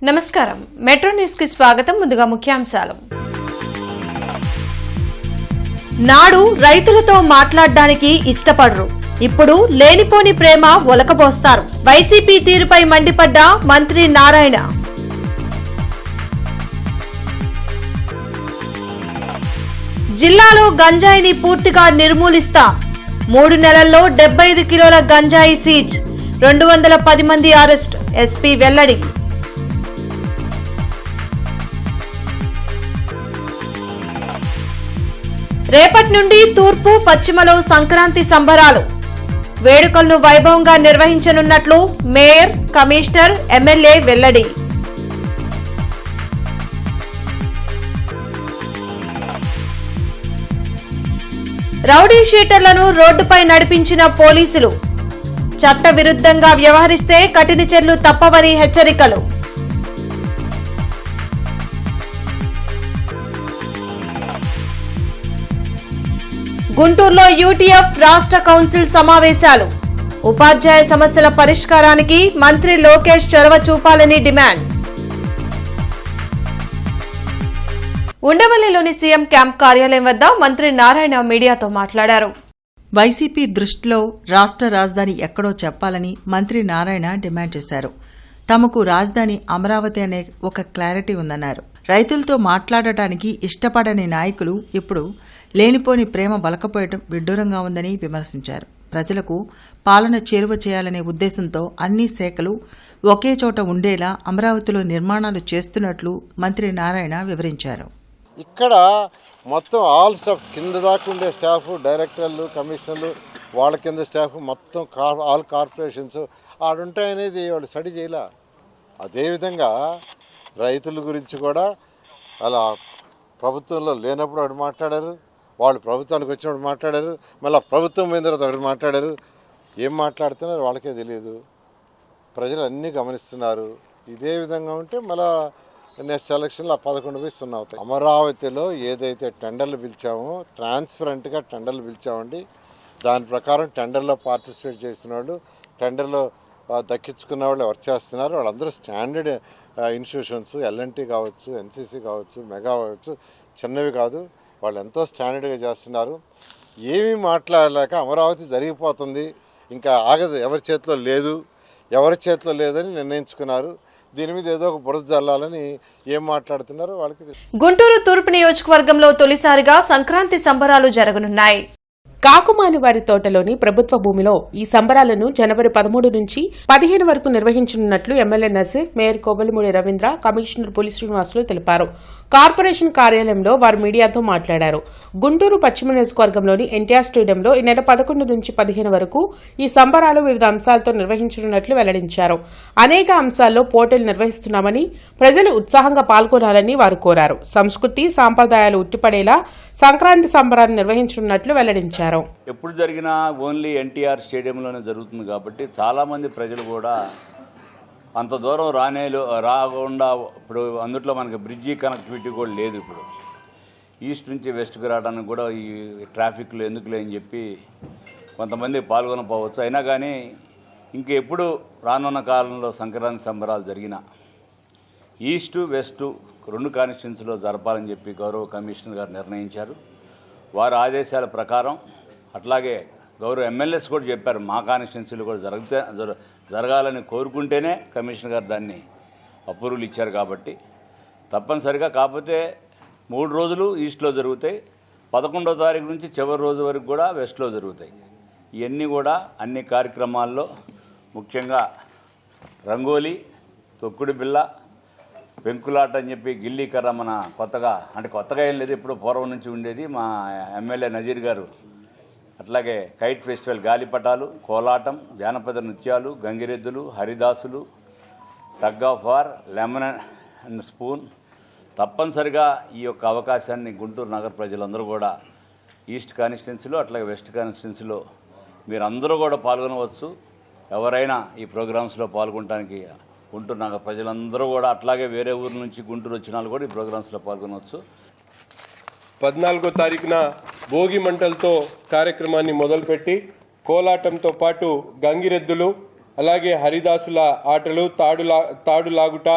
నమస్కారం metro news కి స్వాగతం. ముందుగా ముఖ్యాంశాలు. నాడు రైతులతో మాట్లాడడానికి ఇష్టపడరు, ఇప్పుడు లేనిపోని ప్రేమ ఒలకబోస్తారు. వైసీపీ తీరుపై మండిపడ్డ మంత్రి నారాయణ. జిల్లాలో గంజాయిని పూర్తిగా నిర్మూలిస్తాం. 3 నెలల్లో 75 కిలోల గంజాయి సీజ్, 210 మంది అరెస్ట్, ఎస్పీ వెల్లడి. రేపటి నుండి తూర్పు పశ్చిమలో సంక్రాంతి సంబరాలు. వేడుకలను వైభవంగా నిర్వహించనున్నట్లు మేయర్, కమిషనర్, ఎమ్మెల్యే వెల్లడి. రౌడీ షీటర్లను రోడ్డుపై నడిపించిన పోలీసులు. చట్ట విరుద్ధంగా వ్యవహరిస్తే కఠిన చర్యలు తప్పవని హెచ్చరికలు. గుంటూరులో యూటీఎఫ్ రాష్ట్ర కౌన్సిల్ సమావేశాలు. ఉపాధ్యాయ సమస్యల పరిష్కారానికి మంత్రి లోకేష్ చొరవ చూపాలని డిమాండ్. ఉండవల్లిలోని సీఎం క్యాంప్ కార్యాలయం వద్ద మంత్రి నారాయణ మీడియాతో మాట్లాడారు. వైసీపీ దృష్టిలో రాష్ట్ర రాజధాని ఎక్కడో చెప్పాలని మంత్రి నారాయణ డిమాండ్ చేశారు. తమకు రాజధాని అమరావతి అనే ఒక క్లారిటీ ఉందన్నారు. రైతులతో మాట్లాడటానికి ఇష్టపడని నాయకులు ఇప్పుడు లేనిపోని ప్రేమ బలకపోయటం విడ్డూరంగా ఉందని విమర్శించారు. ప్రజలకు పాలన చేరువ చేయాలనే ఉద్దేశంతో అన్ని శాఖలు ఒకే చోట ఉండేలా అమరావతిలో నిర్మాణాలు చేస్తున్నట్లు మంత్రి నారాయణ వివరించారు. ఇక్కడ మొత్తం ఆల్ స్టాఫ్ కింద దాకా ఉండే స్టాఫ్, డైరెక్టర్లు, కమిషనర్లు, వాళ్ళ కింద స్టాఫ్ మొత్తం ఆల్ కార్పొరేషన్స్ ఆడుంటాయనేది వాళ్ళు స్టడీ చేయాల. అదేవిధంగా రైతుల గురించి కూడా అలా ప్రభుత్వంలో లేనప్పుడు ఒకటి మాట్లాడారు, వాళ్ళు ప్రభుత్వానికి వచ్చినప్పుడు మాట్లాడారు, మళ్ళీ ప్రభుత్వం పోయిన తర్వాత ఒకటి మాట్లాడారు. ఏం మాట్లాడుతున్నారో వాళ్ళకే తెలియదు. ప్రజలు అన్నీ గమనిస్తున్నారు. ఇదే విధంగా ఉంటే మళ్ళీ నెక్స్ట్ ఎలక్షన్లో 11/0 అవుతాయి. అమరావతిలో ఏదైతే టెండర్లు పిలిచామో ట్రాన్స్పరెంట్గా టెండర్లు పిలిచామండి. దాని ప్రకారం టెండర్లో పార్టిసిపేట్ చేస్తున్న వాళ్ళు, టెండర్లో దక్కించుకున్న వాళ్ళు వర్క్ చేస్తున్నారు. వాళ్ళందరూ స్టాండర్డ్ ఇన్స్టిట్యూషన్స్, ఎల్ఎన్టీ కావచ్చు, ఎన్సీసీ కావచ్చు, మెగా కావచ్చు, చిన్నవి కాదు, వాళ్ళు ఎంతో స్టాండర్డ్గా చేస్తున్నారు. ఏమీ మాట్లాడలేక అమరావతి జరిగిపోతుంది, ఇంకా ఆగదు, ఎవరి చేతిలో లేదని నిర్ణయించుకున్నారు. దీని మీద ఏదో ఒక బురద జల్లాలని ఏం మాట్లాడుతున్నారో వాళ్ళకి. గుంటూరు తూర్పు నియోజకవర్గంలో తొలిసారిగా సంక్రాంతి సంబరాలు జరగనున్నాయి. కాకుమాని వారి తోటలోని ప్రభుత్వ భూమిలో ఈ సంబరాలను జనవరి 13 నుంచి 15 వరకు నిర్వహించనున్నట్లు MLA Nazeer, mayor Kobalimudi Ravindra, commissioner Puli Srinivasulu తెలిపారు. కార్పొరేషన్ కార్యాలయంలో వారు మీడియాతో మాట్లాడారు. గుంటూరు పశ్చిమ నియోజకవర్గంలోని ఎన్టీఆర్ స్టేడియంలో ఈ నెల 11 నుంచి 15 వరకు ఈ సంబరాలు వివిధ అంశాలతో నిర్వహించనున్నట్లు వెల్లడించారు. అనేక అంశాల్లో పోటీలు నిర్వహిస్తున్నామని, ప్రజలు ఉత్సాహంగా పాల్గొనాలని వారు కోరారు. సంస్కృతి, సాంప్రదాయాలు ఉట్టిపడేలా సంక్రాంతి సంబరాలు నిర్వహించనున్నట్లు వెల్లడించారు. ఎప్పుడు జరిగినా ఓన్లీ ఎన్టీఆర్ స్టేడియంలోనే జరుగుతుంది కాబట్టి చాలామంది ప్రజలు కూడా అంత దూరం రాకుండా, ఇప్పుడు అందుట్లో మనకి బ్రిడ్జి కనెక్టివిటీ కూడా లేదు. ఇప్పుడు ఈస్ట్ నుంచి వెస్ట్కి రావడానికి కూడా ఈ ట్రాఫిక్లు ఎందుకులే అని చెప్పి కొంతమంది పాల్గొనకపోవచ్చు. అయినా కానీ ఇంకెప్పుడు రానున్న కాలంలో సంక్రాంతి సంబరాలు జరిగిన ఈస్టు వెస్టు 2 కాన్స్టిట్యున్సీలో జరపాలని చెప్పి గౌరవ కమిషనర్ గారు నిర్ణయించారు. వారి ఆదేశాల ప్రకారం అట్లాగే గౌరవ ఎమ్మెల్యేస్ కూడా చెప్పారు, మా కాన్స్టిట్యున్సీలు కూడా జరగాలని కోరుకుంటేనే కమిషనర్ గారు దాన్ని అప్రూవల్ ఇచ్చారు. కాబట్టి తప్పనిసరిగా, కాకపోతే 3 రోజులు ఈస్ట్లో జరుగుతాయి, 11వ తారీఖు నుంచి చివరి రోజు వరకు కూడా వెస్ట్లో జరుగుతాయి. ఇవన్నీ కూడా అన్ని కార్యక్రమాల్లో ముఖ్యంగా రంగోలీ, తొక్కుడు బిళ్ళ, పెంకులాట అని చెప్పి గిల్లీ కర్ర, మన కొత్తగా ఏం లేదు, ఇప్పుడు పూర్వం నుంచి ఉండేది మా ఎమ్మెల్యే నజీర్ గారు. అట్లాగే కైట్ ఫెస్టివల్, గాలిపటాలు, కోలాటం, జానపద నృత్యాలు, గంగిరెద్దులు, హరిదాసులు, tug of war, lemon and spoon. తప్పనిసరిగా ఈ యొక్క అవకాశాన్ని గుంటూరు నగర ప్రజలందరూ కూడా ఈస్ట్ కాన్స్టిట్యున్సీలో అట్లాగే వెస్ట్ కాన్స్టిట్యున్సీలో మీరందరూ కూడా పాల్గొనవచ్చు. ఎవరైనా ఈ ప్రోగ్రామ్స్లో పాల్గొనడానికి గుంటూరు నగర ప్రజలందరూ కూడా, అట్లాగే వేరే ఊరు నుంచి గుంటూరు వచ్చిన వాళ్ళు కూడా ఈ ప్రోగ్రామ్స్లో పాల్గొనవచ్చు. 14వ తారీఖున భోగి మంటలతో కార్యక్రమాన్ని మొదలుపెట్టి కోలాటంతో పాటు గంగిరెద్దులు, అలాగే హరిదాసుల ఆటలు, తాడు లాగుట,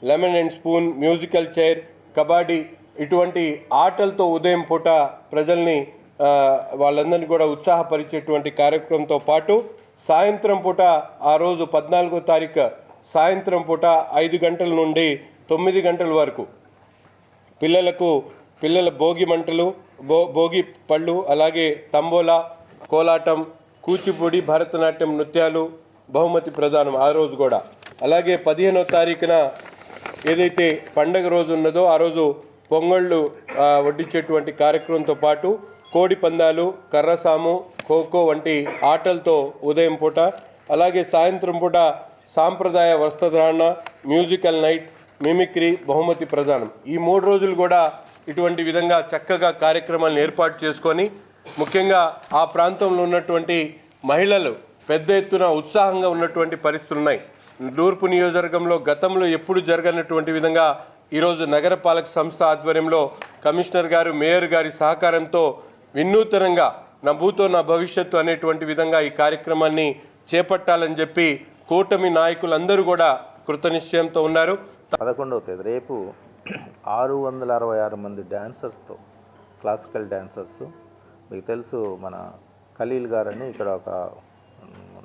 lemon and spoon, musical chair, kabaddi ఇటువంటి ఆటలతో ఉదయం పూట ప్రజల్ని వాళ్ళందరినీ కూడా ఉత్సాహపరిచేటువంటి కార్యక్రమంతో పాటు సాయంత్రం పూట ఆ రోజు 14వ తారీఖు సాయంత్రం పూట 5 గంటల నుండి 9 గంటల వరకు పిల్లల భోగి మంటలు, భోగి పళ్ళు, అలాగే తంబోలా, కోలాటం, కూచిపూడి, భరతనాట్యం నృత్యాలు, బహుమతి ప్రదానం ఆ రోజు కూడా. అలాగే 15వ తారీఖున ఏదైతే పండగ రోజు ఉన్నదో ఆ రోజు పొంగళ్ళు వడ్డించేటువంటి కార్యక్రమంతో పాటు కోడి పందాలు, కర్రసాము, ఖోఖో వంటి ఆటలతో ఉదయం పూట, అలాగే సాయంత్రం పూట సాంప్రదాయ వస్త్రధారణ, మ్యూజికల్ నైట్, మిమిక్రీ, బహుమతి ప్రదానం. ఈ 3 రోజులు కూడా ఇటువంటి విధంగా చక్కగా కార్యక్రమాలను ఏర్పాటు చేసుకొని ముఖ్యంగా ఆ ప్రాంతంలో ఉన్నటువంటి మహిళలు పెద్ద ఎత్తున ఉత్సాహంగా ఉన్నటువంటి పరిస్థితులు ఉన్నాయి. తూర్పు నియోజకవర్గంలో గతంలో ఎప్పుడు జరగనటువంటి విధంగా ఈరోజు నగరపాలక సంస్థ ఆధ్వర్యంలో కమిషనర్ గారు, మేయర్ గారి సహకారంతో వినూతనంగా నా భూతో నా భవిష్యత్తు అనేటువంటి విధంగా ఈ కార్యక్రమాన్ని చేపట్టాలని చెప్పి కూటమి నాయకులందరూ కూడా కృతనిశ్చయంతో ఉన్నారు. 11వ తేదీ రేపు 666 మంది డాన్సర్స్తో, క్లాసికల్ డాన్సర్స్, మీకు తెలుసు మన ఖలీల్ గారని ఇక్కడ ఒక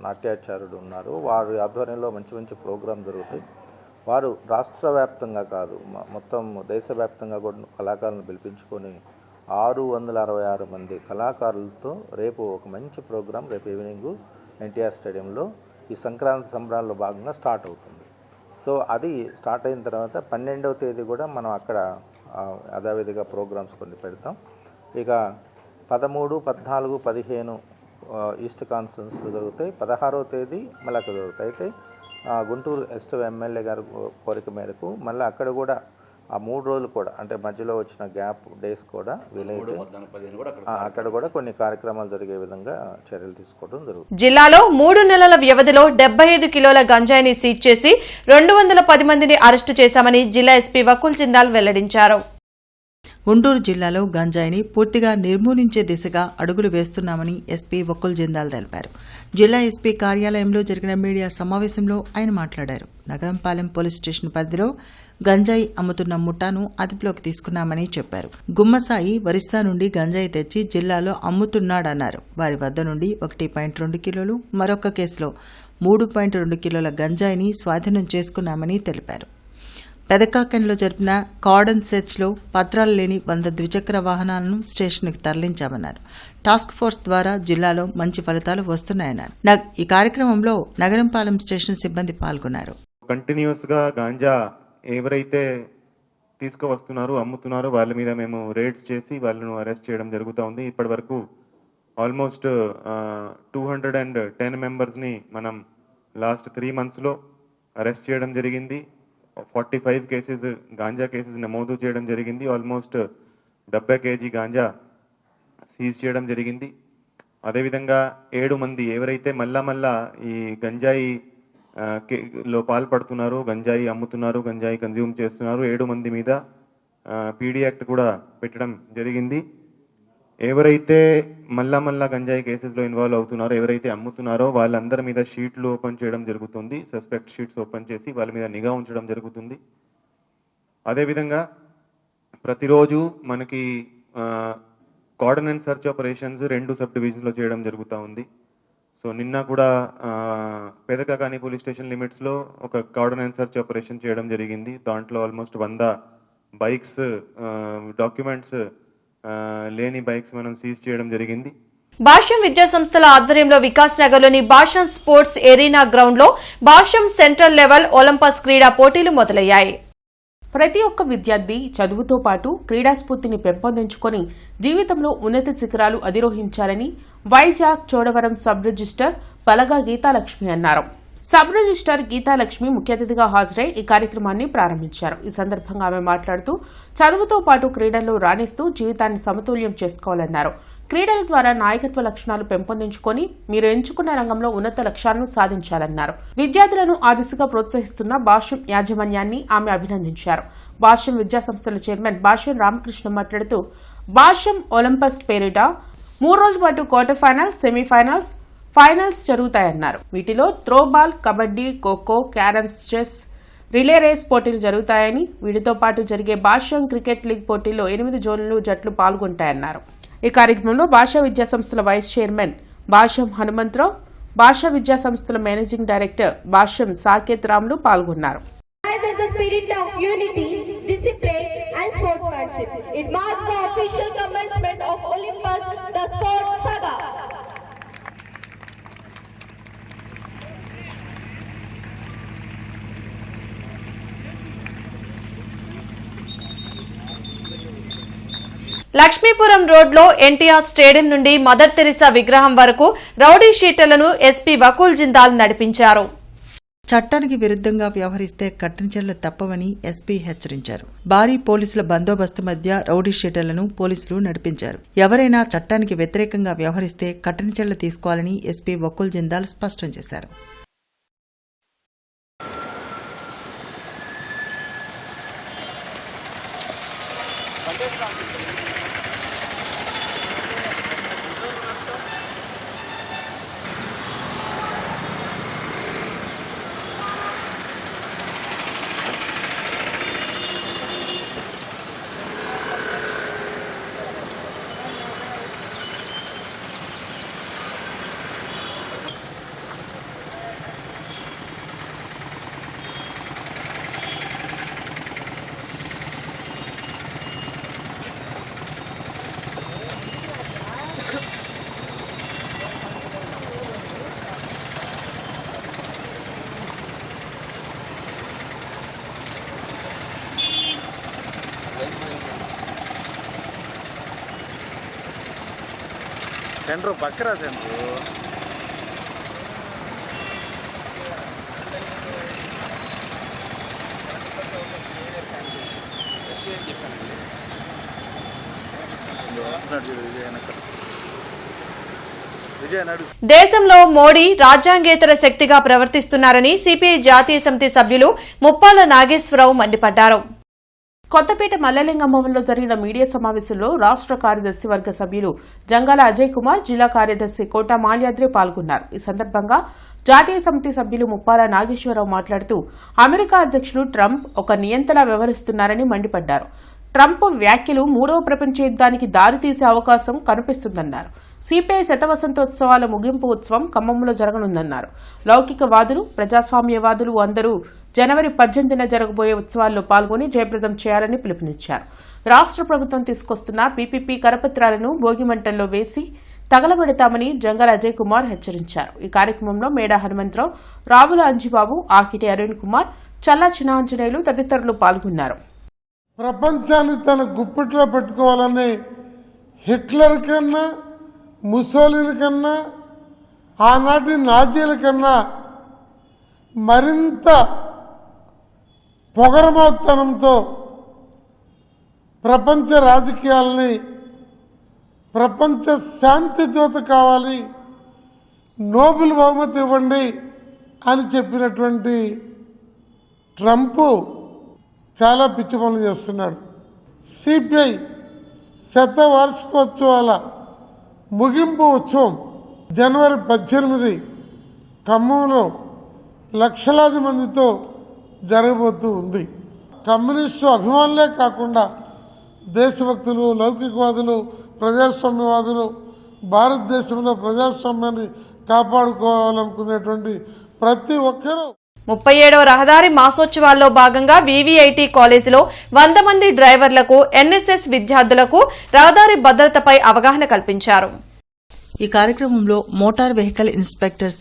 నాట్యాచార్యుడు ఉన్నారు, వారి ఆధ్వర్యంలో మంచి మంచి ప్రోగ్రాం జరుగుతాయి. వారు రాష్ట్ర వ్యాప్తంగా కాదు మొత్తం దేశవ్యాప్తంగా కూడా కళాకారులను పిలిపించుకొని 666 మంది కళాకారులతో రేపు ఒక మంచి ప్రోగ్రాం రేపు ఈవినింగ్ ఎన్టీఆర్ స్టేడియంలో ఈ సంక్రాంతి సంబరాల్లో భాగంగా స్టార్ట్ అవుతుంది. సో అది స్టార్ట్ అయిన తర్వాత 12వ తేదీ కూడా మనం అక్కడ యథావిధిగా ప్రోగ్రామ్స్ కొన్ని పెడతాం. ఇక 13, 14, 15 ఈస్ట్ కాన్ఫరెన్స్లు జరుగుతాయి. 16వ తేదీ మళ్ళీ అక్కడ జరుగుతాయి. అయితే గుంటూరు ఎస్ట్ ఎమ్మెల్యే గారి కోరిక మేరకు మళ్ళీ అక్కడ కూడా ఆ 3 రోజులు కూడా అంటే మధ్యలో వచ్చిన గ్యాప్ డేస్ కూడా వీలైతే అక్కడ కూడా కొన్ని కార్యక్రమాలు జరిగే విధంగా చర్యలు తీసుకోవడం జరుగుతుంది. జిల్లాలో 3 నెలల వ్యవధిలో 75 కిలోల గంజాయిని సీజ్ చేసి 210 మందిని అరెస్టు చేశామని జిల్లా ఎస్పీ వకుల్ జిందాల్ వెల్లడించారు. గుంటూరు జిల్లాలో గంజాయిని పూర్తిగా నిర్మూలించే దిశగా అడుగులు వేస్తున్నామని ఎస్పీ వకుల్ జిందాల్ తెలిపారు. జిల్లా ఎస్పీ కార్యాలయంలో జరిగిన మీడియా సమావేశంలో ఆయన మాట్లాడారు. నగరంపాలెం పోలీస్ స్టేషన్ పరిధిలో గంజాయి అమ్ముతున్న ముఠాను అదుపులోకి తీసుకున్నామని చెప్పారు. గుమ్మసాయి ఒరిస్సా నుండి గంజాయి తెచ్చి జిల్లాలో అమ్ముతున్నాడన్నారు. వారి వద్ద నుండి 1.2 కిలోలు, మరొక కేసులో 3.2 కిలోల గంజాయిని స్వాధీనం చేసుకున్నామని తెలిపారు. పెదకాకంలో జరిపిన కార్డన్ సెర్చ్లో పత్రాలు లేని 100 ద్విచక్ర వాహనాలను స్టేషన్కి తరలించామన్నారు. టాస్క్ ఫోర్స్ ద్వారా జిల్లాలో మంచి ఫలితాలు వస్తున్నాయన్నారు. ఈ కార్యక్రమంలో నగరంపాలెం స్టేషన్ సిబ్బంది పాల్గొన్నారు. కంటిన్యూస్గా గాంజా ఎవరైతే తీసుకువస్తున్నారో అమ్ముతున్నారో వాళ్ళ మీద మేము రేడ్స్ చేసి వాళ్ళను అరెస్ట్ చేయడం జరుగుతూ ఉంది. ఇప్పటి వరకు ఆల్మోస్ట్ 210 మెంబర్స్ని మనం లాస్ట్ 3 monthsలో అరెస్ట్ చేయడం జరిగింది. 45 కేసెస్ గాంజా కేసెస్ నమోదు చేయడం జరిగింది. ఆల్మోస్ట్ 70 kg గాంజా సీజ్ చేయడం జరిగింది. అదేవిధంగా 7 మంది ఎవరైతే మళ్ళా ఈ గంజాయి లో పాల్పడుతున్నారో, గంజాయి అమ్ముతున్నారు, గంజాయి కన్జ్యూమ్ చేస్తున్నారు, 7 మంది మీద పీడీ యాక్ట్ కూడా పెట్టడం జరిగింది. ఎవరైతే మళ్ళా గంజాయి కేసెస్లో ఇన్వాల్వ్ అవుతున్నారో, ఎవరైతే అమ్ముతున్నారో వాళ్ళందరి మీద షీట్లు ఓపెన్ చేయడం జరుగుతుంది. సస్పెక్ట్ షీట్స్ ఓపెన్ చేసి వాళ్ళ మీద నిఘా ఉంచడం జరుగుతుంది. అదేవిధంగా ప్రతిరోజు మనకి cordon and search operations 2 sub డివిజన్లో చేయడం జరుగుతూ ఉంది. సో నిన్న కూడా పెదకాకాని పోలీస్ స్టేషన్ లిమిట్స్లో ఒక కార్డన్ అండ్ సర్చ్ ఆపరేషన్ చేయడం జరిగింది. దాంట్లో ఆల్మోస్ట్ 100 బైక్స్, డాక్యుమెంట్స్ లేని బైక్స్ మనం సీజ్ చేయడం జరిగింది. భాష్యం విద్యా సంస్థల ఆధ్వర్యంలో వికాస్ నగర్లోని భాష్యం స్పోర్ట్స్ ఏరీనా గ్రౌండ్లో భాష్యం సెంట్రల్ లెవెల్ ఒలింపస్ క్రీడా పోటీలు మొదలయ్యాయి. ప్రతి ఒక్క విద్యార్థి చదువుతో పాటు క్రీడాస్ఫూర్తిని పెంపొందించుకొని జీవితంలో ఉన్నత శిఖరాలు అధిరోహించాలని వైజాగ్ చోడవరం సబ్ రిజిస్టర్ పలగా గీతాలక్ష్మి అన్నారు. సబ్ రిజిస్టర్ గీతాలక్ష్మి ముఖ్య అతిథిగా హాజరై ఈ కార్యక్రమాన్ని ప్రారంభించారు. ఈ సందర్భంగా ఆమె మాట్లాడుతూ చదువుతో పాటు క్రీడల్లో రాణిస్తూ జీవితాన్ని సమతుల్యం చేసుకోవాలన్నారు. క్రీడల ద్వారా నాయకత్వ లక్షణాలు పెంపొందించుకొని మీరు ఎంచుకున్న రంగంలో ఉన్నత లక్ష్యాలను సాధించాలన్నారు. విద్యార్థులను ఆ దిశగా ప్రోత్సహిస్తున్న భాష్యం యాజమాన్యాన్ని ఆమె అభినందించారు. భాష్యం విద్యాసంస్థల చైర్మన్ భాష్యం రామకృష్ణ మాట్లాడుతూ భాష్యం ఒలింపస్ పేరిట 3 రోజుల పాటు క్వార్టర్ ఫైనల్స్, సెమీఫైనల్స్, ఫైనల్స్ జరుగుతాయన్నారు. వీటిలో throwball, kabaddi, kho kho, carroms, chess, relay race పోటీలు జరుగుతాయని, వీటితో పాటు జరిగే భాష్యం క్రికెట్ లీగ్ పోటీల్లో 8 జోన్లు జట్లు పాల్గొంటాయన్నారు. ఈ కార్యక్రమంలో భాషా విద్యా సంస్థల వైస్ చైర్మన్ భాష్యం హనుమంతరావు, భాషా విద్యా సంస్థల మేనేజింగ్ డైరెక్టర్ భాష్యం సాకేత్ రాములు పాల్గొన్నారు. As the spirit of unity, discipline and sportsmanship. It marks the official commencement of Olympus, the sport saga. Lakshmipuram రోడ్లో ఎన్టీఆర్ స్టేడియం నుండి మదర్ తెరిసా విగ్రహం వరకు రౌడీ షీటర్లను ఎస్పీ వకూల్ జిందాల్ నడిపించారు. చట్టానికి విరుద్ధంగా వ్యవహరిస్తే కఠిన చర్యలు తప్పవని ఎస్పీ హెచ్చరించారు. భారీ పోలీసుల బందోబస్తు మధ్య రౌడీ షీటర్లను పోలీసులు నడిపించారు. ఎవరైనా చట్టానికి వ్యతిరేకంగా వ్యవహరిస్తే కఠిన చర్యలు తీసుకోవాలని ఎస్పీ వకూల్ జిందాల్ స్పష్టం చేశారు. సెంటర్ పక్కరా సెంటర్ దేశంలో మోడీ రాజ్యాంగేతర శక్తిగా ప్రవర్తిస్తున్నారని సిపిఐ జాతీయ సమితి సభ్యులు ముప్పాల నాగేశ్వరరావు మండిపడ్డారు. కొత్తపేట మల్లలింగంలో జరిగిన మీడియా సమావేశంలో రాష్ట్ర కార్యదర్శి వర్గ సభ్యులు జంగాల అజయ్ కుమార్, జిల్లా కార్యదర్శి కోట మాల్యాద్రి పాల్గొన్నారు. ఈ సందర్భంగా జాతీయ సమితి సభ్యులు ముప్పాల నాగేశ్వరరావు మాట్లాడుతూ అమెరికా అధ్యక్షులు ట్రంప్ ఒక నియంతలా వ్యవహరిస్తున్నారని మండిపడ్డారు. ట్రంప్ వ్యాఖ్యలు మూడవ ప్రపంచ యుద్ధానికి దారితీసే అవకాశం కనిపిస్తుందన్నారు. సిపిఐ శతవసంతోత్సవాల ముగింపు ఉత్సవం ఖమ్మంలో జరగనుందన్నారు. లౌకికవాదులు, ప్రజాస్వామ్యవాదులు అందరూ జనవరి 18న జరగబోయే ఉత్సవాల్లో పాల్గొని జయప్రదం చేయాలని పిలుపునిచ్చారు. రాష్ట్ర ప్రభుత్వం తీసుకొస్తున్న పీపీపీ కరపత్రాలను భోగిమంటల్లో వేసి తగలబెడతామని జంగాల అజయ్ కుమార్ హెచ్చరించారు. ఈ కార్యక్రమంలో మేడా హనుమంతరావు, రావుల అంజిబాబు, ఆకిటి అరుణ్ కుమార్, చల్లా చిన్నాంజనేయులు తదితరులు పాల్గొన్నారు. ప్రపంచాన్ని తన గుప్పిట్లో పెట్టుకోవాలని హిట్లర్ కన్నా, ముసోలిని కన్నా, ఆనాటి నాజీల కన్నా మరింత పొగరమోత్తనంతో ప్రపంచ రాజకీయాలని, ప్రపంచ శాంతి దూత కావాలి, నోబెల్ బహుమతి ఇవ్వండి అని చెప్పినటువంటి ట్రంప్ చాలా పిచ్చి పనులు చేస్తున్నాడు. సిపిఐ శతవార్షికోత్సవాల ముగింపు ఉత్సవం జనవరి 18 ఖమ్మంలో లక్షలాది మందితో జరగబోతూ ఉంది. కమ్యూనిస్టు అభిమానులే కాకుండా దేశభక్తులు, లౌకికవాదులు, ప్రజాస్వామ్యవాదులు, భారతదేశంలో ప్రజాస్వామ్యాన్ని కాపాడుకోవాలనుకునేటువంటి ప్రతి ఒక్కరూ 37వ రహదారి మాసోత్సవాల్లో భాగంగా వివిఐటి కాలేజీలో 100 మంది డ్రైవర్లకు, ఎన్ఎస్ఎస్ విద్యార్థులకు రహదారి భద్రతపై అవగాహన కల్పించారు. ఈ కార్యక్రమంలో motor vehicle inspectors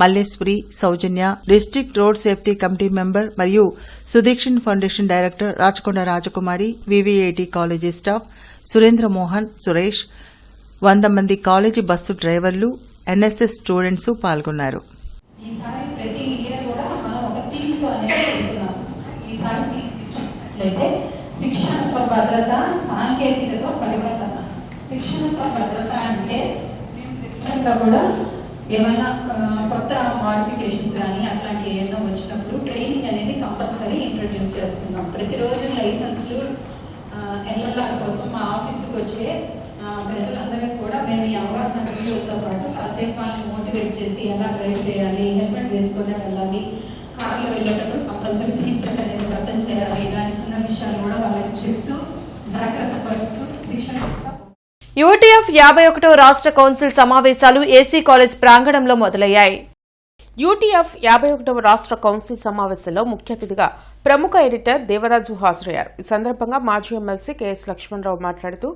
Malleswari, Soujanya, district road safety committee member మరియు Sudikshan foundation director Rachakonda Rajakumari, VVIT college staff Surendra Mohan, Suresh, 100 మంది కాలేజీ బస్సు డ్రైవర్లు, ఎన్ఎస్ఎస్ స్టూడెంట్స్ పాల్గొన్నారు. శిక్షణతో భద్రత, సాంకేతికతో పరివర్తన. శిక్షణతో భద్రత అంటే ఇంకా కూడా ఏమైనా కొత్త మోడిఫికేషన్స్ కానీ అట్లాంటివి ఏమైనా వచ్చినప్పుడు ట్రైనింగ్ అనేది కంపల్సరీ ఇంట్రడ్యూస్ చేస్తున్నాం. ప్రతిరోజు లైసెన్స్లు ఎల్ఎల్ఆర్ కోసం మా ఆఫీసుకి వచ్చే ప్రజలందరికీ కూడా మేము ఈ అవగాహన వీడియోతో పాటు కాసేపు వాళ్ళని మోటివేట్ చేసి ఎలా డ్రైవ్ చేయాలి, హెల్మెట్ వేసుకొని వెళ్ళాలి, కార్లో వెళ్ళేటప్పుడు కంపల్సరీ సీట్ బెల్ట్ అనేది బట్టలు చేయాలి. ఇలాంటి చిన్న విషయాలు కూడా వాళ్ళకి చెప్తూ జాగ్రత్త పరుస్తూ శిక్షణ ఇస్తాం. యూటీఎఫ్ 51వ రాష్ట్ర కౌన్సిల్ సమావేశాలు ఏసీ కాలేజ్ ప్రాంగణంలో మొదలయ్యాయి. యూటీఎఫ్ 51వ రాష్ట్ర కౌన్సిల్ సమావేశంలో ముఖ్య అతిథిగా ప్రముఖ ఎడిటర్ దేవరాజు హాజరయ్యారు. ఈ సందర్భంగా మాజీ ఎమ్మెల్సీ కెఎస్ లక్ష్మణరావు మాట్లాడుతూ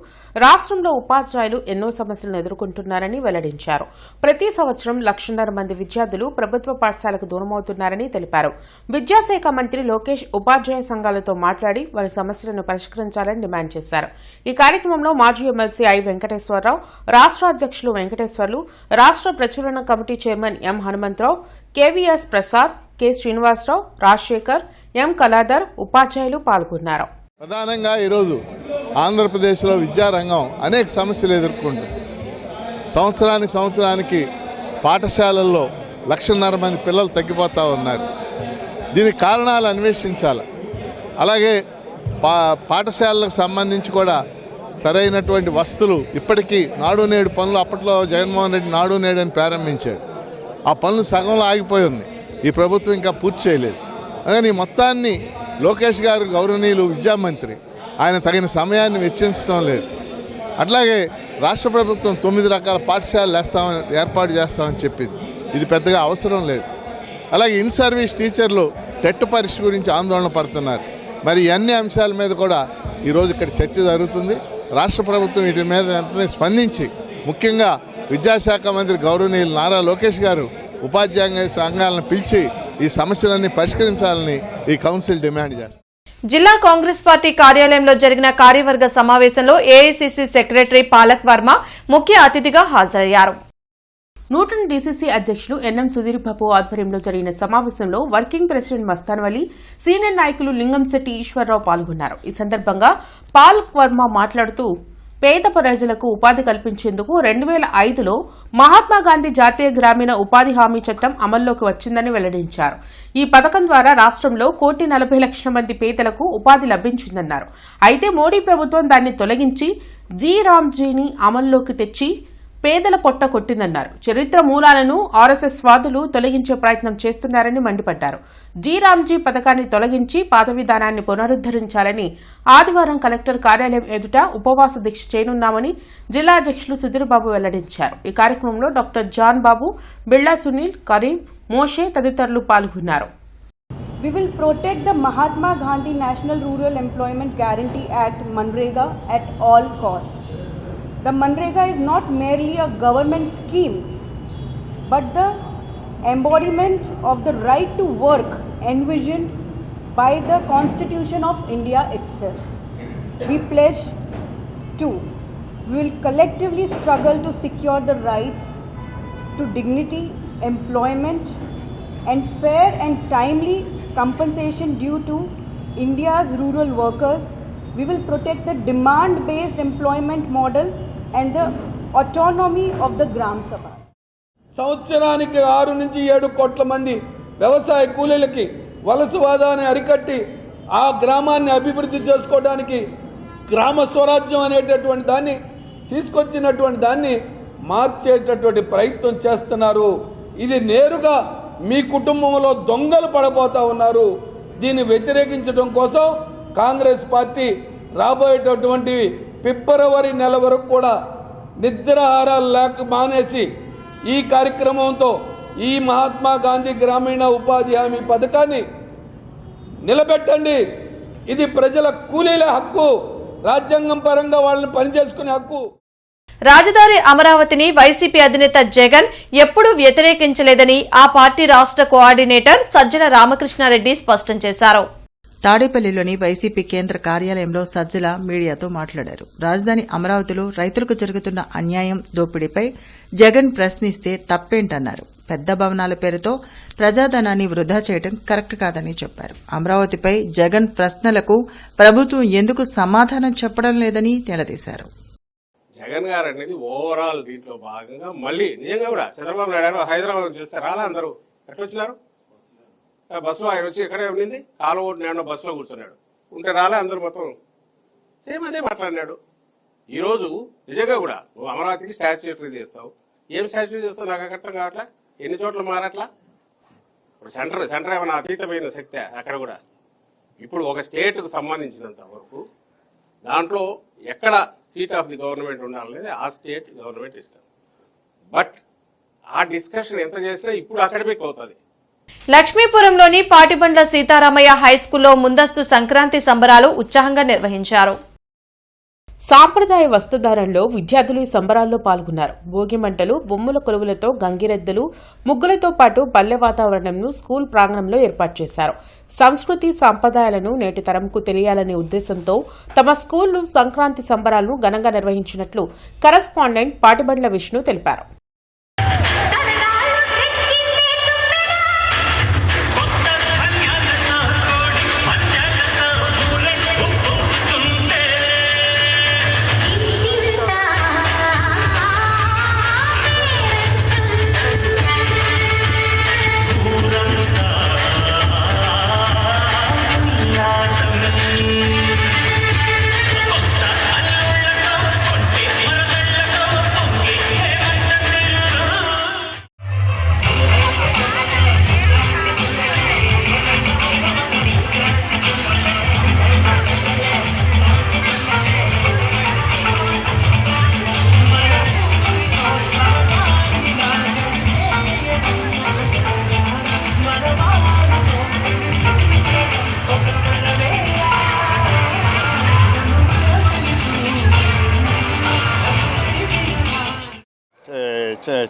రాష్ట్రంలో ఉపాధ్యాయులు ఎన్నో సమస్యలను ఎదుర్కొంటున్నారని వెల్లడించారు. ప్రతి సంవత్సరం 1,00,000 మంది విద్యార్థులు ప్రభుత్వ పాఠశాలకు దూరమవుతున్నారని తెలిపారు. విద్యాశాఖ మంత్రి లోకేష్ ఉపాధ్యాయ సంఘాలతో మాట్లాడి వారి సమస్యలను పరిష్కరించాలని డిమాండ్ చేశారు. ఈ కార్యక్రమంలో మాజీ ఎమ్మెల్సీ ఐ వెంకటేశ్వరరావు, రాష్ట్ర అధ్యక్షులు వెంకటేశ్వర్లు, రాష్ట్ర ప్రచురణ committee chairman M Hanumantharao, KVS Prasad, K Srinivasarao, Rajasekhar, M Kaladhar ఉపాధ్యాయులు పాల్గొన్నారు. ప్రధానంగా ఈరోజు ఆంధ్రప్రదేశ్లో విద్యారంగం అనేక సమస్యలు ఎదుర్కొంటుంది. సంవత్సరానికి పాఠశాలల్లో 1,00,000 మంది పిల్లలు తగ్గిపోతూ ఉన్నారు. దీనికి కారణాలు అన్వేషించాలి. అలాగే పాఠశాలలకు సంబంధించి కూడా సరైనటువంటి వస్తువులు ఇప్పటికీ నాడు నేడు పనులు అప్పట్లో జగన్మోహన్ రెడ్డి నాడు నేడు అని ప్రారంభించాడు. ఆ పనులు సగంలో ఆగిపోయి ఉన్నాయి. ఈ ప్రభుత్వం ఇంకా పూర్తి చేయలేదు. అందుకని ఈ మొత్తాన్ని లోకేష్ గారు గౌరవనీయులు విద్యామంత్రి ఆయన తగిన సమయాన్ని వెచ్చించడం లేదు. అట్లాగే రాష్ట్ర ప్రభుత్వం 9 రకాల పాఠశాలలు ఏర్పాటు చేస్తామని చెప్పింది. ఇది పెద్దగా అవసరం లేదు. అలాగే ఇన్ సర్వీస్ టీచర్లు టెట్ పరీక్ష గురించి ఆందోళన పడుతున్నారు. మరి అన్ని అంశాల మీద కూడా ఈరోజు ఇక్కడ చర్చ జరుగుతుంది. రాష్ట్ర ప్రభుత్వం వీటి మీద వెంటనే స్పందించి ముఖ్యంగా విద్యాశాఖ మంత్రి గౌరవనీయులు నారా లోకేష్ గారు ఉపాధ్యాయ సంఘాలను పిలిచి ఈ సమస్యలన్నీ పరిష్కరించాలని ఈ కౌన్సిల్ డిమాండ్ చేస్తారు. జిల్లా కాంగ్రెస్ పార్టీ కార్యాలయంలో జరిగిన కార్యవర్గ సమావేశంలో ఏఐసీసీ సెక్రటరీ పాలక్ వర్మ ముఖ్య అతిథిగా హాజరయ్యారు. నూతన డీసీసీ అధ్యక్షులు ఎన్ఎం సుధీర్ బాబు ఆధ్వర్యంలో జరిగిన సమావేశంలో వర్కింగ్ ప్రెసిడెంట్ మస్తాన్ వలి, సీనియర్ నాయకులు లింగంశెట్టి ఈశ్వరరావు పాల్గొన్నారు. ఈ సందర్భంగా పాలక్ వర్మ మాట్లాడుతూ పేద ప్రజలకు ఉపాధి కల్పించేందుకు 2005లో మహాత్మాగాంధీ జాతీయ గ్రామీణ ఉపాధి హామీ చట్టం అమల్లోకి వచ్చిందని వెల్లడించారు. ఈ పథకం ద్వారా రాష్ట్రంలో 1,40,00,000 మంది పేదలకు ఉపాధి లభించిందన్నారు. అయితే మోడీ ప్రభుత్వం దాన్ని తొలగించి జీ-రామ్జీని అమల్లోకి తెచ్చి పేదల పొట్ట కొట్టిందన్నారు. చరిత్ర మూలాలను ఆర్ఎస్ఎస్ వాదులు తొలగించే ప్రయత్నం చేస్తున్నారని మండిపడ్డారు. జీ-రామ్జీ పథకాన్ని తొలగించి పాత విధానాన్ని పునరుద్దరించాలని ఆదివారం కలెక్టర్ కార్యాలయం ఎదుట ఉపవాస దీక్ష చేయనున్నామని జిల్లా అధ్యక్షులు సుధీర్ బాబు వెల్లడించారు. ఈ కార్యక్రమంలో డాక్టర్ జాన్ బాబు, బిళ్లా సునీల్, కరీం, మోషే తదితరులు పాల్గొన్నారు. We will protect the Mahatma Gandhi National Rural Employment Guarantee Act (Manrega) at all costs. The Manrega is not merely a government scheme, but the embodiment of the right to work envisioned by the Constitution of India itself. We pledge to, we will collectively struggle to secure the rights to dignity, employment, and fair and timely compensation due to India's rural workers. We will protect the demand-based employment model and the autonomy of the Gram Sabha. సంవత్సరానికి 6 నుంచి 7 కోట్ల మంది వ్యవసాయ కూలీలకి వలసవాదాన్ని అరికట్టి ఆ గ్రామాన్ని అభివృద్ధి చేసుకోవడానికి గ్రామ స్వరాజ్యం అనేటటువంటి దాన్ని తీసుకొచ్చినటువంటి దాన్ని మార్చేటటువంటి ప్రయత్నం చేస్తున్నారు. ఇది నేరుగా మీ కుటుంబంలో దొంగలు పడబోతా ఉన్నారు. దీన్ని వ్యతిరేకించడం కోసం కాంగ్రెస్ పార్టీ రాబోయేటటువంటి ఫిబ్రవరి నెల వరకు కూడా నిద్రాహారాలు మానేసి ఈ కార్యక్రమంతో ఈ మహాత్మా గాంధీ గ్రామీణ ఉపాధి హామీ పథకాన్ని నిలబెట్టండి. ఇది ప్రజల కూలీల హక్కు, రాజ్యాంగం పరంగా వాళ్ళని పనిచేసుకునే హక్కు. రాజధాని అమరావతిని వైసీపీ అధినేత జగన్ ఎప్పుడూ వ్యతిరేకించలేదని ఆ పార్టీ రాష్ట్ర కోఆర్డినేటర్ సజ్జల రామకృష్ణారెడ్డి స్పష్టం చేశారు. తాడేపల్లిలోని వైసీపీ కేంద్ర కార్యాలయంలో సజ్జల మీడియాతో మాట్లాడారు. రాజధాని అమరావతిలో రైతులకు జరుగుతున్న అన్యాయం, దోపిడీపై జగన్ ప్రశ్నిస్తే తప్పేంటన్నారు. పెద్ద భవనాల పేరుతో ప్రజాధనాన్ని వృధా చేయడం కరెక్ట్ కాదని చెప్పారు. అమరావతిపై జగన్ ప్రశ్నలకు ప్రభుత్వం ఎందుకు సమాధానం చెప్పడం లేదని నిలదీశారు. జగన్ గారు అనేది ఓవరాల్ దీంట్లో భాగంగా మళ్ళీ నిజంగా కూడా చంద్రబాబు నాయుడు గారు హైదరాబాద్ చూస్తే రాలా అందరూ ఎట్లా వచ్చినారు? బస్సులో ఆయన వచ్చి ఇక్కడే ఉండింది, కాలువోటు నేను బస్సులో కూర్చున్నాడు ఉంటే రాలే అందరూ మొత్తం సేమ్ అదే మాట్లాడినాడు. ఈరోజు నిజంగా కూడా నువ్వు అమరావతికి స్టాచ్యూ చేస్తావు, ఏం స్టాచ్యూ చేస్తావు నాకు అర్థం కావట్లా. ఎన్ని చోట్ల మారట్లా? ఇప్పుడు సెంటర్ ఏమైనా అతీతమైన శక్తి అక్కడ కూడా. ఇప్పుడు ఒక స్టేట్కు సంబంధించినంత వరకు దాంట్లో ఎక్కడ సీట్ ఆఫ్ ది గవర్నమెంట్ ఉండాలనేది ఆ స్టేట్ గవర్నమెంట్ ఇష్టం. బట్ ఆ డిస్కషన్ ఎంత చేసినా ఇప్పుడు అకాడమిక్ అవుతుంది. లక్ష్మీపురంలోని పాటిబండ్ల సీతారామయ్య హైస్కూల్లో ముందస్తు సంక్రాంతి సంబరాలు ఉత్సాహంగా నిర్వహించారు. సాంప్రదాయ వస్త్రధారణలో విద్యార్థులు ఈ సంబరాల్లో పాల్గొన్నారు. భోగి మంటలు, బొమ్మల కొలువులతో గంగిరెద్దులు, ముగ్గులతో పాటు పల్లె వాతావరణంను స్కూల్ ప్రాంగణంలో ఏర్పాటు చేశారు. సంస్కృతి సంప్రదాయాలను నేటి తరంకు తెలియాలనే ఉద్దేశంతో తమ స్కూళ్లు సంక్రాంతి సంబరాలను ఘనంగా నిర్వహించినట్లు కరెస్పాండెంట్ పాటిబండ్ల విష్ణు తెలిపారు.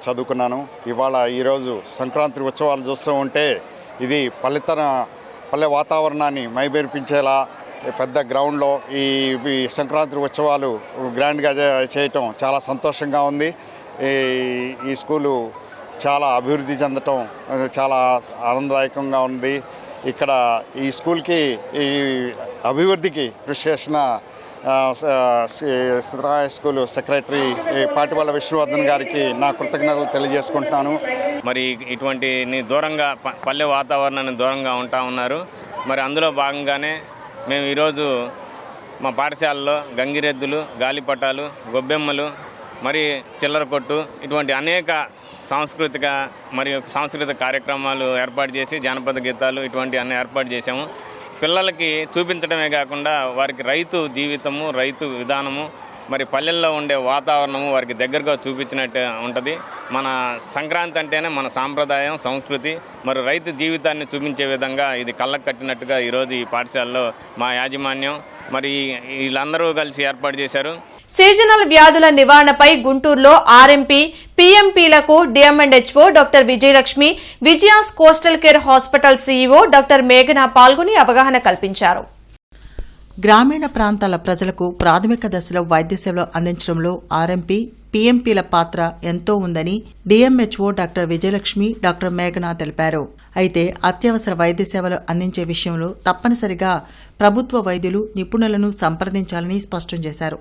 చదువుకున్నాను. ఈరోజు సంక్రాంతి ఉత్సవాలు చూస్తూ ఉంటే ఇది పల్లె వాతావరణాన్ని మైమేర్పించేలా పెద్ద గ్రౌండ్లో ఈ సంక్రాంతి ఉత్సవాలు గ్రాండ్గా చేయటం చాలా సంతోషంగా ఉంది. ఈ స్కూలు చాలా అభివృద్ధి చెందటం చాలా ఆనందదాయకంగా ఉంది. ఇక్కడ ఈ స్కూల్కి ఈ అభివృద్ధికి కృషి చేసిన సీతారామయ్య స్కూల్ సెక్రటరీ పాటిబండ్ల విష్ణువర్ధన్ గారికి నా కృతజ్ఞతలు తెలియజేసుకుంటున్నాను. మరి ఇటువంటి దూరంగా పల్లె వాతావరణాన్ని దూరంగా ఉంటా ఉన్నారు. మరి అందులో భాగంగానే మేము ఈరోజు మా పాఠశాలలో గంగిరెద్దులు, గాలిపటాలు, గొబ్బెమ్మలు, మరి చిల్లర కొట్టు ఇటువంటి అనేక సాంస్కృతిక కార్యక్రమాలు ఏర్పాటు చేసి జానపద గీతాలు ఇటువంటి అన్నీ ఏర్పాటు చేశాము. పిల్లలకి చూపించడమే కాకుండా వారికి రైతు జీవితము, రైతు విధానము, మరి పల్లెల్లో ఉండే వాతావరణము వారికి దగ్గరగా చూపించినట్టు ఉంటుంది. మన సంక్రాంతి అంటేనే మన సాంప్రదాయం, సంస్కృతి, మరి రైతు జీవితాన్ని చూపించే విధంగా ఇది కళ్ళకు కట్టినట్టుగా ఈరోజు ఈ పాఠశాలలో మా యాజమాన్యం మరి వీళ్ళందరూ కలిసి ఏర్పాటు చేశారు. సీజనల్ వ్యాధుల నివారణపై గుంటూరులో ఆర్ఎంపీ, పీఎంపీలకు DM and HO doctor Vijayalakshmi, Vijayas coastal care hospital CEO doctor మేఘన పాల్గొని అవగాహన కల్పించారు. గ్రామీణ ప్రాంతాల ప్రజలకు ప్రాథమిక దశలో వైద్య సేవలు అందించడంలో ఆర్ఎంపీ, పీఎంపీల పాత్ర ఎంతో ఉందని డిఎంహెచ్ఓ డాక్టర్ విజయలక్ష్మి, డాక్టర్ మేఘన తెలిపారు. అయితే అత్యవసర వైద్య సేవలు అందించే విషయంలో తప్పనిసరిగా ప్రభుత్వ వైద్యులు, నిపుణులను సంప్రదించాలని స్పష్టం చేశారు.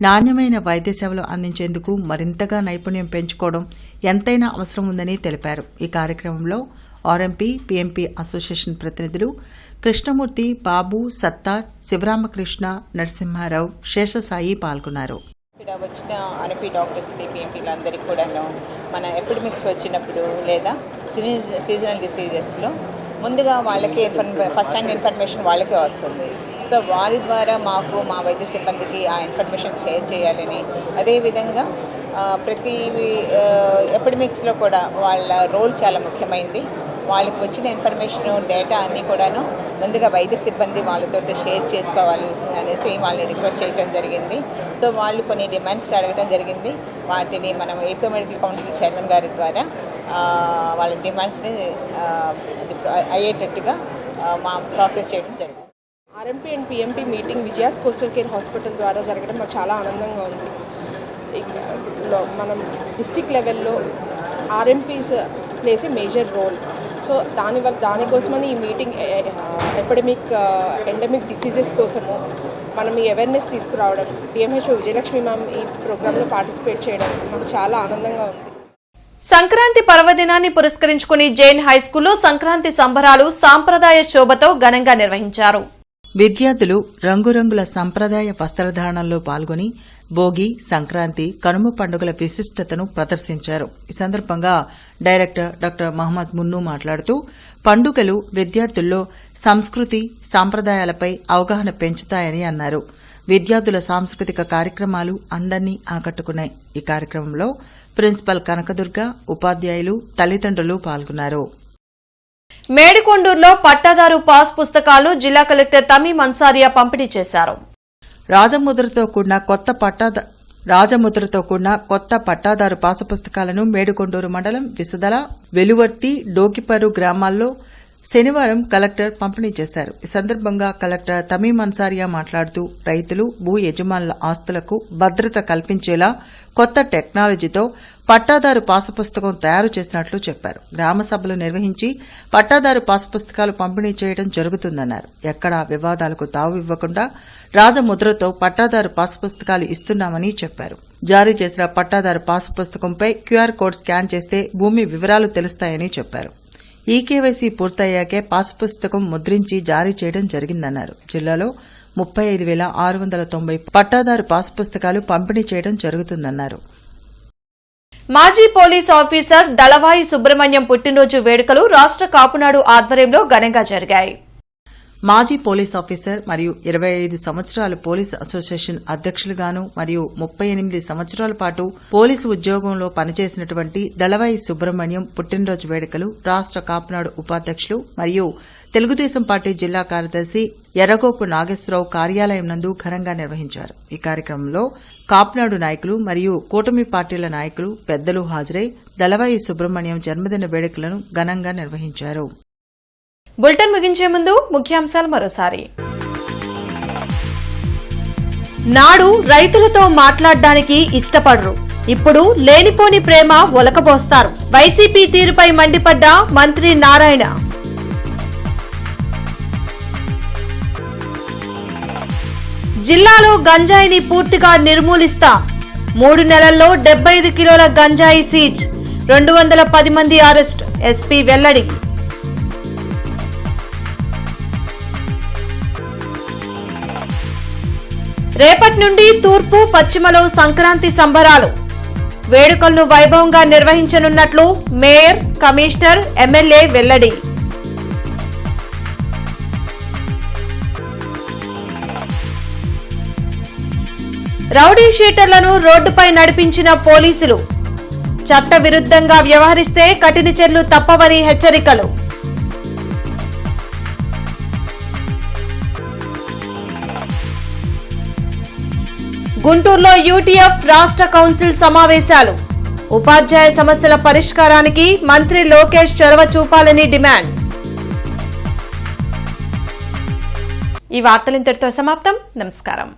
నాణ్యమైన వైద్య సేవలు అందించేందుకు మరింతగా నైపుణ్యం పెంచుకోవడం ఎంతైనా అవసరం ఉందని తెలిపారు. ఈ కార్యక్రమంలో ఆర్ఎంపీ, పీఎంపీ అసోసియేషన్ ప్రతినిధులు కృష్ణమూర్తి, బాబు, సత్తార్, శివరామకృష్ణ, నరసింహారావు, శేషసాయి పాల్గొన్నారు. ఇక్కడ వచ్చిన ఆర్ఎంపీ డాక్టర్స్కి, పీఎంపీలందరికీ కూడాను మన ఎపిడమిక్స్ వచ్చినప్పుడు లేదా సీజనల్ డిసీజెస్లో ముందుగా వాళ్ళకి ఫస్ట్ హ్యాండ్ ఇన్ఫర్మేషన్ వాళ్ళకే వస్తుంది. సో వారి ద్వారా మాకు మా వైద్య సిబ్బందికి ఆ ఇన్ఫర్మేషన్ షేర్ చేయాలని, అదేవిధంగా ప్రతి ఎపిడమిక్స్లో కూడా వాళ్ళ రోల్ చాలా ముఖ్యమైనది. వాళ్ళకి వచ్చిన ఇన్ఫర్మేషన్, డేటా అన్నీ కూడాను ముందుగా వైద్య సిబ్బంది వాళ్ళతో షేర్ చేసుకోవాలి అనేసి వాళ్ళని రిక్వెస్ట్ చేయడం జరిగింది. సో వాళ్ళు కొన్ని డిమాండ్స్ అడగడం జరిగింది. వాటిని మనం ఏపీ మెడికల్ కౌన్సిల్ చైర్మన్ గారి ద్వారా వాళ్ళ డిమాండ్స్ని అయ్యేటట్టుగా మా ప్రాసెస్ చేయడం జరిగింది. RMP and PMP meeting Vijaya's coastal care hospital ద్వారా జరగడం మాకు చాలా ఆనందంగా ఉంది. మనం డిస్ట్రిక్ట్ లెవెల్లో RMPs place a major role. So దానికోసమని ఈ మీటింగ్ ఎండమిక్ డిసీజెస్ కోసము మనం ఈ అవేర్నెస్ తీసుకురావడం, డిఎంహెచ్ఓ విజయలక్ష్మి మ్యామ్ ఈ ప్రోగ్రాంలో పార్టిసిపేట్ చేయడం మాకు చాలా ఆనందంగా ఉంది. సంక్రాంతి పర్వదినాన్ని పురస్కరించుకుని జైన్ హైస్కూల్లో సంక్రాంతి సంబరాలు సాంప్రదాయ శోభతో ఘనంగా నిర్వహించారు. విద్యార్థులు రంగురంగుల సంప్రదాయ వస్త్రధారణంలో పాల్గొని భోగి, సంక్రాంతి, కనుమ పండుగల విశిష్టతను ప్రదర్శించారు. ఈ సందర్భంగా డైరెక్టర్ డాక్టర్ మహమ్మద్ మున్ను మాట్లాడుతూ పండుగలు విద్యార్థుల్లో సంస్కృతి సాంప్రదాయాలపై అవగాహన పెంచుతాయని అన్నారు. విద్యార్థుల సాంస్కృతిక కార్యక్రమాలు అందరినీ ఆకట్టుకున్నాయి. ఈ కార్యక్రమంలో ప్రిన్సిపల్ కనకదుర్గ, ఉపాధ్యాయులు, తల్లిదండ్రులు పాల్గొన్నారు. మేడికొండూరులో పట్టాదారు పాస్ పుస్తకాలు జిల్లా కలెక్టర్ తమీం అన్సారియా పంపిణీ చేశారు. రాజముద్రతో కూడిన కొత్త పట్టాదారు పాసు పుస్తకాలను మేడికొండూరు మండలం విసదల, వెలువర్తి, డోకిపర్రు గ్రామాల్లో శనివారం కలెక్టర్ పంపిణీ చేశారు. ఈ సందర్భంగా కలెక్టర్ తమీం అన్సారియా మాట్లాడుతూ రైతులు, భూ యజమానుల ఆస్తులకు భద్రత కల్పించేలా కొత్త టెక్నాలజీతో పట్టాదారు పాసు పుస్తకం తయారు చేసినట్లు చెప్పారు. గ్రామ సభలు నిర్వహించి పట్టాదారు పాసు పుస్తకాలు పంపిణీ చేయడం జరుగుతుందన్నారు. ఎక్కడా వివాదాలకు తావు ఇవ్వకుండా రాజముద్రతో పట్టాదారు పాసు పుస్తకాలు ఇస్తున్నామని చెప్పారు. జారీ చేసిన పట్టాదారు పాసు పుస్తకంపై క్యూఆర్ కోడ్ స్కాన్ చేస్తే భూమి వివరాలు తెలుస్తాయని చెప్పారు. ఈకేవైసీ పూర్తయ్యాకే పాసు పుస్తకం ముద్రించి జారీ చేయడం జరిగిందన్నారు. జిల్లాలో 35,690 పట్టాదారు పాసు పుస్తకాలు పంపిణీ చేయడం జరుగుతుందన్నారు. మాజీ పోలీస్ ఆఫీసర్ దళవాయి సుబ్రహ్మణ్యం పుట్టినరోజు వేడుకలు రాష్ట్ర కాపునాడు ఆధ్వర్యంలో ఘనంగా జరిగాయి. మాజీ పోలీస్ ఆఫీసర్ మరియు 25 సంవత్సరాలు పోలీస్ అసోసియేషన్ అధ్యక్షులుగాను మరియు 38 సంవత్సరాల పాటు పోలీసు ఉద్యోగంలో పనిచేసినటువంటి దళవాయి సుబ్రహ్మణ్యం పుట్టినరోజు వేడుకలు రాష్ట్ర కాపునాడు ఉపాధ్యక్షులు మరియు తెలుగుదేశం పార్టీ జిల్లా కార్యదర్శి ఎర్రగోపు నాగేశ్వరరావు కార్యాలయం నందు ఘనంగా నిర్వహించారు. ఈ కార్యక్రమంలో కాపునాడు నాయకులు మరియు కూటమి పార్టీల నాయకులు, పెద్దలు హాజరై దళవాయి సుబ్రహ్మణ్యం జన్మదిన వేడుకలను ఘనంగా నిర్వహించారు. బులెటిన్ ముగించే ముందు ముఖ్యాంశాలు మరోసారి. నాడు రైతులతో మాట్లాడడానికి ఇష్టపడరు, ఇప్పుడు లేనిపోని ప్రేమ ఒలకబోస్తారు. వైసీపీ తీరుపై మండిపడ్డ మంత్రి నారాయణ. జిల్లాలో గంజాయిని పూర్తిగా నిర్మూలిస్తాం. 3 నెలల్లో 75 కిలోల గంజాయి సీజ్, 210 మంది అరెస్ట్, ఎస్పీ వెల్లడి. రేపటి నుండి తూర్పు పశ్చిమలో సంక్రాంతి సంబరాలు, వేడుకలను వైభవంగా నిర్వహించనున్నట్లు మేయర్, కమిషనర్, ఎమ్మెల్యే వెల్లడి. రౌడీ షీటర్లను రోడ్డుపై నడిపించిన పోలీసులు, చట్ట విరుద్ధంగా వ్యవహరిస్తే కఠిన చర్యలు తప్పవని హెచ్చరికలు. గుంటూరులో యూటీఎఫ్ రాష్ట్ర కౌన్సిల్ సమావేశాలు, ఉపాధ్యాయ సమస్యల పరిష్కారానికి మంత్రి లోకేష్ చొరవ చూపాలని డిమాండ్. ఈ వార్తలు ఇంతటితో సమాప్తం. నమస్కారం.